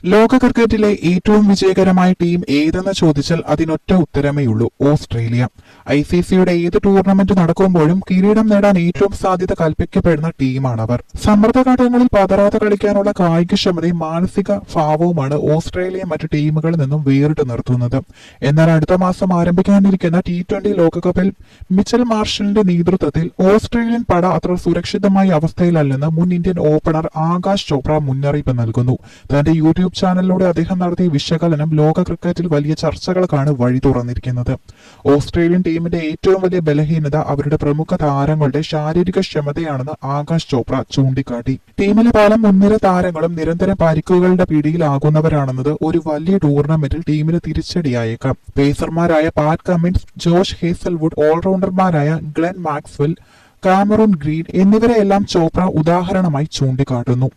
ലോക ക്രിക്കറ്റിലെ ഏറ്റവും വിജയകരമായ ടീം ഏതെന്ന് ചോദിച്ചാൽ അതിനൊറ്റ ഉത്തരമേയുള്ളൂ: ഓസ്ട്രേലിയ. ICCയുടെ ഏത് ടൂർണമെന്റ് നടക്കുമ്പോഴും കിരീടം നേടാൻ ഏറ്റവും സാധ്യത കൽപ്പിക്കപ്പെടുന്ന ടീമാണവർ. സമ്മർദ്ദഘട്ടങ്ങളിൽ പതറാതെ കളിക്കാനുള്ള കായികക്ഷമതയും മാനസിക ഭാവവുമാണ് ഓസ്ട്രേലിയ മറ്റ് ടീമുകളിൽ നിന്നും വേറിട്ട് നിർത്തുന്നത്. എന്നാൽ അടുത്ത മാസം ആരംഭിക്കാനിരിക്കുന്ന T20 ലോകകപ്പിൽ മിച്ചൽ മാർഷലിന്റെ നേതൃത്വത്തിൽ ഓസ്ട്രേലിയൻ പട അത്ര സുരക്ഷിതമായ അവസ്ഥയിലല്ലെന്ന് മുൻ ഇന്ത്യൻ ഓപ്പണർ ആകാശ് ചോപ്ര മുന്നറിയിപ്പ് നൽകുന്നു. തന്റെ യൂട്യൂബ് ചാനലിലൂടെ അദ്ദേഹം നടത്തിയ വിശകലനം ലോക ക്രിക്കറ്റിൽ വലിയ ചർച്ചകൾക്കാണ് വഴി തുറന്നിരിക്കുന്നത്. ഓസ്ട്രേലിയൻ ടീമിന്റെ ഏറ്റവും വലിയ ബലഹീനത അവരുടെ പ്രമുഖ താരങ്ങളുടെ ശാരീരിക ക്ഷമതയാണെന്ന് ആകാശ് ചോപ്ര ചൂണ്ടിക്കാട്ടി. ടീമിലെ പല മുൻനിര താരങ്ങളും നിരന്തരം പരിക്കുകളുടെ പിടിയിലാകുന്നവരാണെന്നത് ഒരു വലിയ ടൂർണമെന്റിൽ ടീമിന് തിരിച്ചടിയായേക്കാം. പേസർമാരായ പാറ്റ് കമ്മിൻസ്, ജോഷ് ഹേസൽവുഡ്, ഓൾറൗണ്ടർമാരായ ഗ്ലെൻ മാക്സ്വെൽ, കാമറൂൺ ഗ്രീൻ എന്നിവരെയെല്ലാം ചോപ്ര ഉദാഹരണമായി ചൂണ്ടിക്കാട്ടുന്നു.